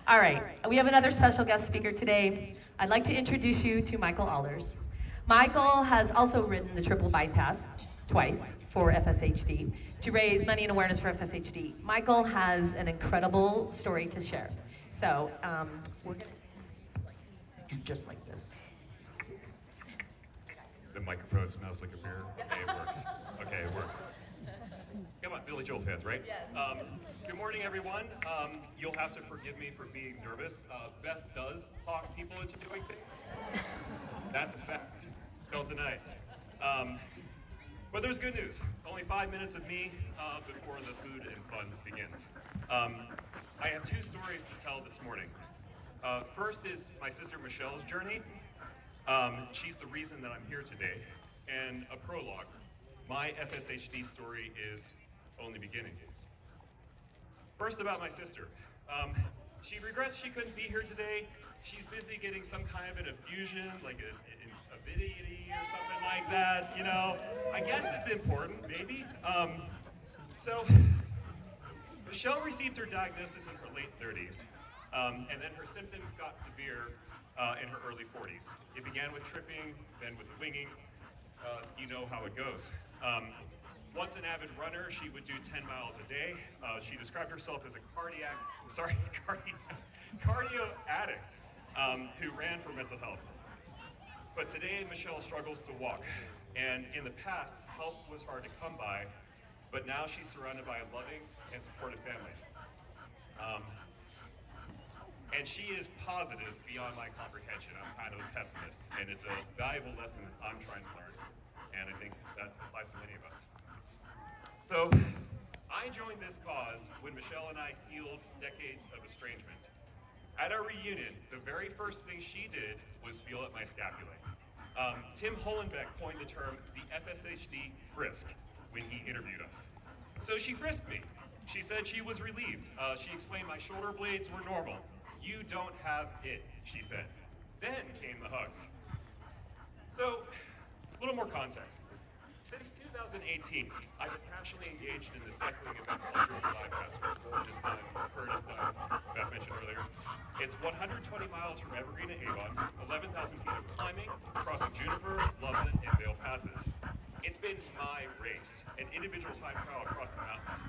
All right, we have another special guest speaker today. I'd like to introduce you to Michael Allers. Michael has also ridden the triple bypass twice for FSHD to raise money and awareness for FSHD. Michael has an incredible story to share. So we're going to do just like this. The microphone smells like a beer. Okay, it works. Okay, it works. Come on, Billy Joel fans, right? Yes. Good morning, everyone. You'll have to forgive me for being nervous. Beth does talk people into doing things. That's a fact. Don't deny it. But there's good news. Only 5 minutes of me before the food and fun begins. I have two stories to tell this morning. First is my sister Michelle's journey. She's the reason that I'm here today. And a prologue. My FSHD story is only beginning. First about my sister. She regrets she couldn't be here today. She's busy getting some kind of an infusion, like a avidity or something like that, you know. I guess it's important, maybe. So, Michelle received her diagnosis in her late 30s, and then her symptoms got severe in her early 40s. It began with tripping, then with winging. You know how it goes. Once an avid runner, she would do 10 miles a day. She described herself as a cardio addict who ran for mental health. But today, Michelle struggles to walk. And in the past, help was hard to come by, but now she's surrounded by a loving and supportive family. And she is positive beyond my comprehension. I'm kind of a pessimist, and it's a valuable lesson I'm trying to learn. And I think that applies to many of us. So, I joined this cause when Michelle and I healed decades of estrangement. At our reunion, the very first thing she did was feel at my scapulae. Tim Holenbeck coined the term the FSHD frisk when he interviewed us. So she frisked me. She said she was relieved. She explained my shoulder blades were normal. You don't have it, she said. Then came the hugs. So, a little more context. Since 2018, I've been passionately engaged in the cycling event called Triple Bypass, which George has done, Kurt has done, Beth mentioned earlier. It's 120 miles from Evergreen to Avon, 11,000 feet of climbing, crossing Juniper, Loveland, and Vale Passes. It's been my race, an individual time trial across the mountains.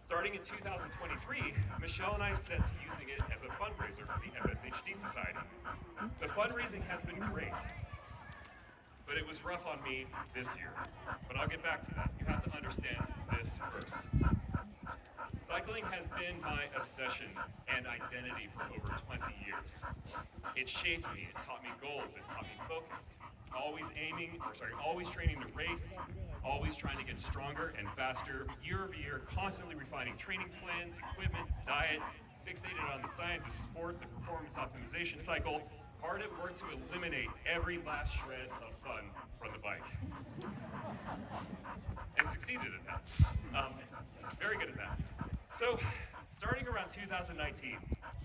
Starting in 2023, Michelle and I set to using it as a fundraiser for the FSHD Society. The fundraising has been great, but it was rough on me this year. But I'll get back to that. You have to understand this first. Cycling has been my obsession and identity for over 20 years. It shaped me, it taught me goals, it taught me focus. Always training to race, always trying to get stronger and faster, year over year, constantly refining training plans, equipment, diet, fixated on the science of sport, the performance optimization cycle, hard at work to eliminate every last shred of fun from the bike. And succeeded at that. Very good at that. So, starting around 2019,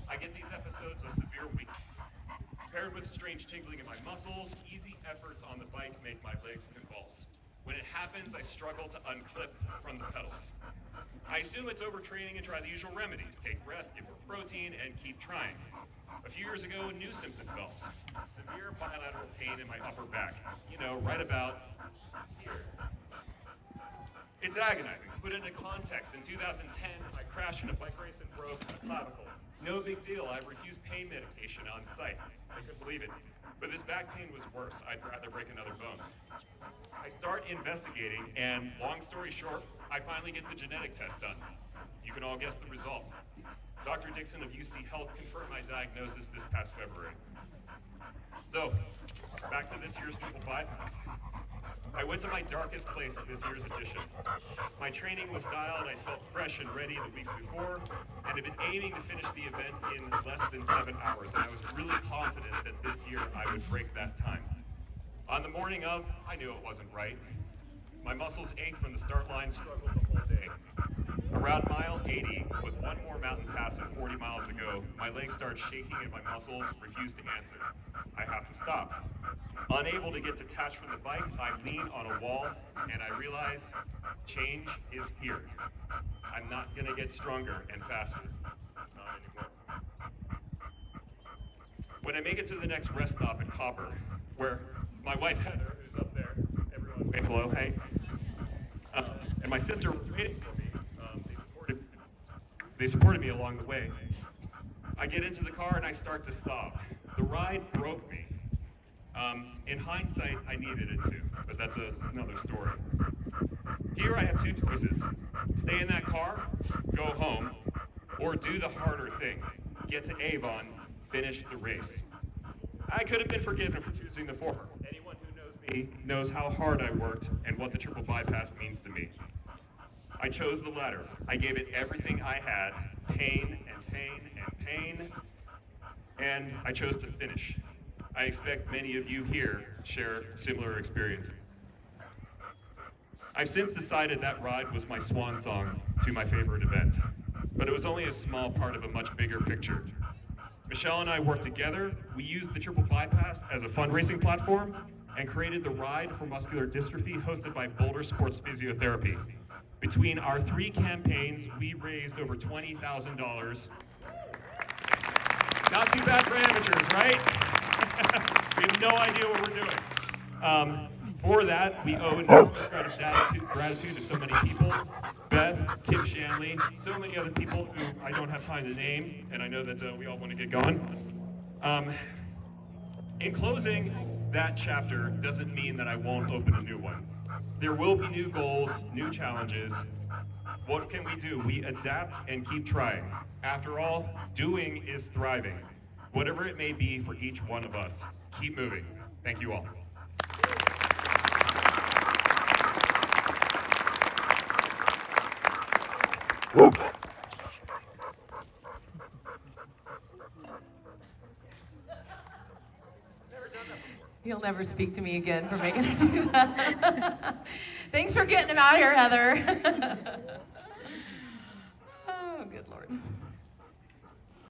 I get these episodes of severe weakness. Paired with strange tingling in my muscles, easy efforts on the bike make my legs convulse. When it happens, I struggle to unclip from the pedals. I assume it's overtraining and try the usual remedies. Take rest, get more protein, and keep trying. A few years ago, a new symptom develops. Severe bilateral pain in my upper back. You know, right about here. It's agonizing. Put into context, in 2010, I crashed in a bike race and broke a clavicle. No big deal, I refused pain medication on site. I couldn't believe it. But this back pain was worse. I'd rather break another bone. I start investigating, and long story short, I finally get the genetic test done. You can all guess the result. Dr. Dixon of UC Health confirmed my diagnosis this past February. So, back to this year's triple bypass. I went to my darkest place of this year's edition. My training was dialed, I felt fresh and ready the weeks before, and had been aiming to finish the event in less than 7 hours, and I was really confident that this year I would break that time. On the morning of, I knew it wasn't right. My muscles ached from the start line, struggled the whole day. around mile 80, with one more mountain pass and 40 miles to go, my legs start shaking and my muscles refuse to answer. I have to stop. Unable to get detached from the bike, I lean on a wall and I realize change is here. I'm not gonna get stronger and faster. Not anymore. When I make it to the next rest stop at Copper, where my wife Heather, who's up there, everyone wave hello, hey, and my sister was waiting for me. They supported me along the way. I get into the car and I start to sob. The ride broke me. In hindsight, I needed it to, but that's another story. Here I have two choices. Stay in that car, go home, or do the harder thing. Get to Avon, finish the race. I could have been forgiven for choosing the former. Anyone who knows me knows how hard I worked and what the triple bypass means to me. I chose the latter. I gave it everything I had, pain and pain and pain, and I chose to finish. I expect many of you here share similar experiences. I've since decided that ride was my swan song to my favorite event, but it was only a small part of a much bigger picture. Michelle and I worked together. We used the triple bypass as a fundraising platform and created the Ride for Muscular Dystrophy hosted by Boulder Sports Physiotherapy. Between our 3 campaigns, we raised over $20,000. Not too bad for amateurs, right? We have no idea what we're doing. For that, we owe enormous gratitude to so many people. Beth, Kim Shanley, so many other people who I don't have time to name, and I know that we all want to get going. In closing, that chapter doesn't mean that I won't open a new one. There will be new goals, new challenges. What can we do? We adapt and keep trying. After all, doing is thriving. Whatever it may be for each one of us, keep moving. Thank you all. He'll never speak to me again for making it do that. Thanks for getting him out here, Heather. Oh, good Lord.